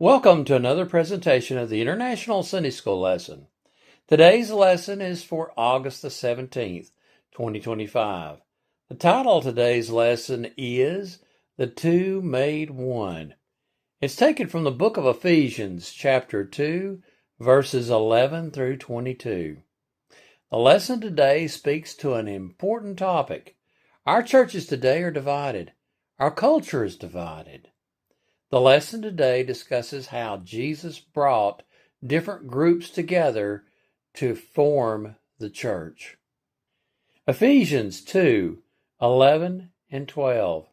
Welcome to another presentation of the International Sunday School lesson. Today's lesson is for August the 17th, 2025. The title of today's lesson is The Two Made One. It's taken from the book of Ephesians, chapter 2, verses 11 through 22. The lesson today speaks to an important topic. Our churches today are divided. Our culture is divided. The lesson today discusses how Jesus brought different groups together to form the church. Ephesians 2:11 and 12.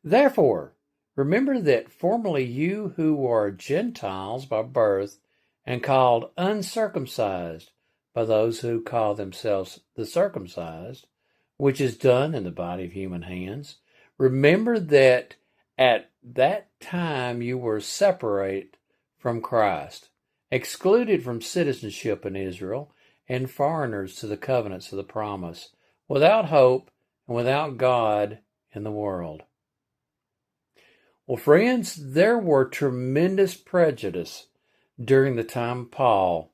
Therefore, remember that formerly you who were Gentiles by birth and called uncircumcised by those who call themselves the circumcised, which is done in the body of human hands, remember that at that time you were separate from Christ, excluded from citizenship in Israel, and foreigners to the covenants of the promise, without hope and without God in the world. Well, friends, there were tremendous prejudice during the time of Paul.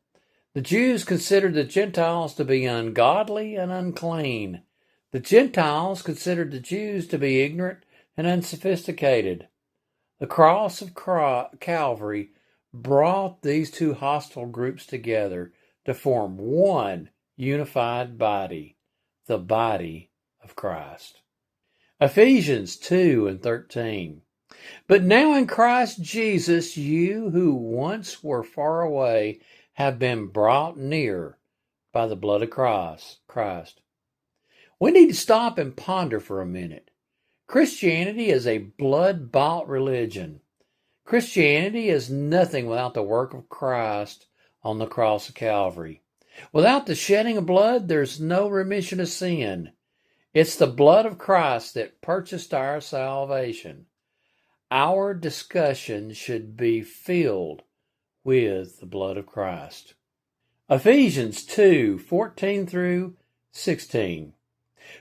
The Jews considered the Gentiles to be ungodly and unclean. The Gentiles considered the Jews to be ignorant and unsophisticated. The cross of Calvary brought these two hostile groups together to form one unified body, the body of Christ. Ephesians 2:13. But now in Christ Jesus, you who once were far away have been brought near by the blood of Christ. We need to stop and ponder for a minute. Christianity is a blood-bought religion. Christianity is nothing without the work of Christ on the cross of Calvary. Without the shedding of blood, there's no remission of sin. It's the blood of Christ that purchased our salvation. Our discussion should be filled with the blood of Christ. Ephesians 2:14 through 16.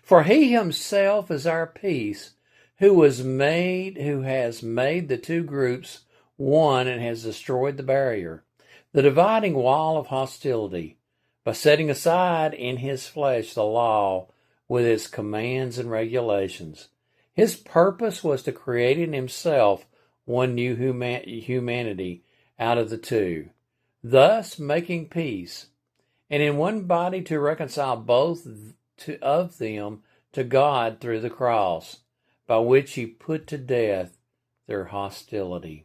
For he himself is our peace, who has made the two groups one and has destroyed the barrier, the dividing wall of hostility, by setting aside in his flesh the law with its commands and regulations. His purpose was to create in himself one new humanity out of the two, thus making peace, and in one body to reconcile both of them to God through the cross, by which he put to death their hostility.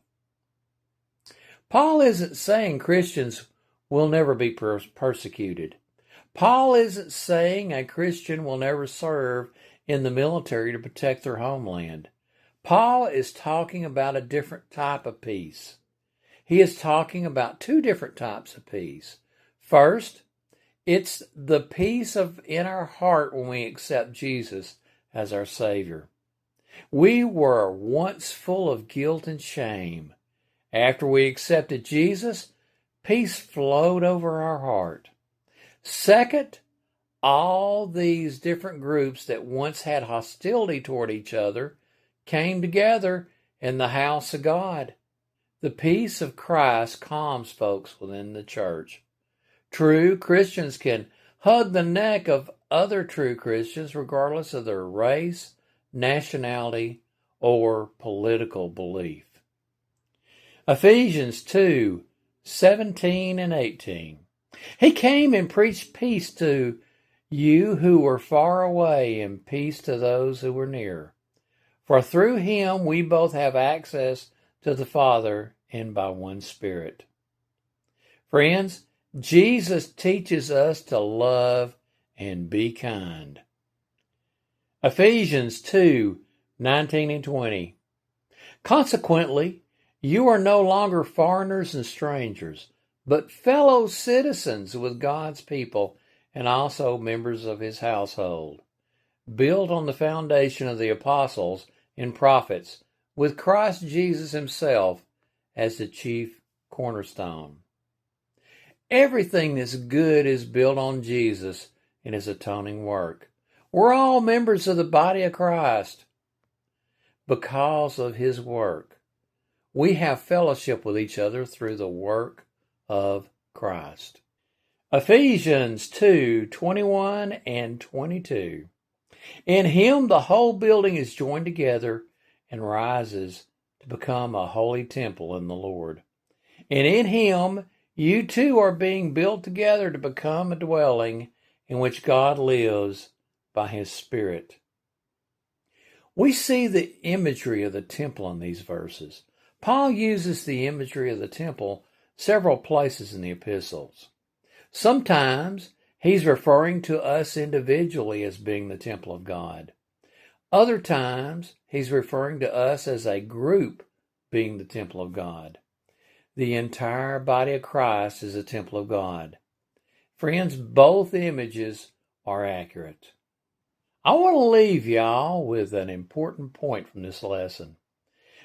Paul isn't saying Christians will never be persecuted. Paul isn't saying a Christian will never serve in the military to protect their homeland. Paul is talking about a different type of peace. He is talking about two different types of peace. First, it's the peace in our heart when we accept Jesus as our Savior. We were once full of guilt and shame. After we accepted Jesus, peace flowed over our heart. Second, all these different groups that once had hostility toward each other came together in the house of God. The peace of Christ calms folks within the church. True Christians can hug the neck of other true Christians regardless of their race, nationality, or political belief. Ephesians 2:17 and 18. He came and preached peace to you who were far away and peace to those who were near. For through him we both have access to the Father and by one Spirit. Friends, Jesus teaches us to love and be kind. Ephesians 2:19 and 20. Consequently, you are no longer foreigners and strangers, but fellow citizens with God's people and also members of his household, built on the foundation of the apostles and prophets, with Christ Jesus himself as the chief cornerstone. Everything that's good is built on Jesus and his atoning work. We're all members of the body of Christ because of his work. we have fellowship with each other through the work of Christ. Ephesians 2:21 and 22. In him the whole building is joined together and rises to become a holy temple in the Lord. And in him you too are being built together to become a dwelling in which God lives by his Spirit. We see the imagery of the temple in these verses. Paul uses the imagery of the temple several places in the epistles. Sometimes he's referring to us individually as being the temple of God. Other times he's referring to us as a group being the temple of God. The entire body of Christ is a temple of God. Friends, both images are accurate. I want to leave y'all with an important point from this lesson.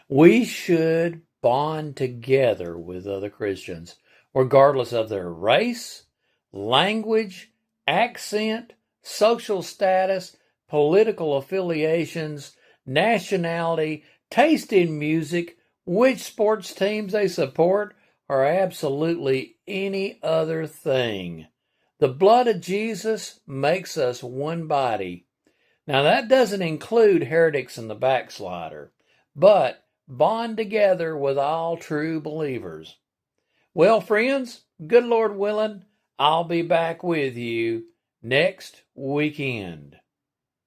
We should bond together with other Christians, regardless of their race, language, accent, social status, political affiliations, nationality, taste in music, which sports teams they support, or absolutely any other thing. The blood of Jesus makes us one body. Now that doesn't include heretics and the backslider, but bond together with all true believers. Well, friends, good Lord willing, I'll be back with you next weekend.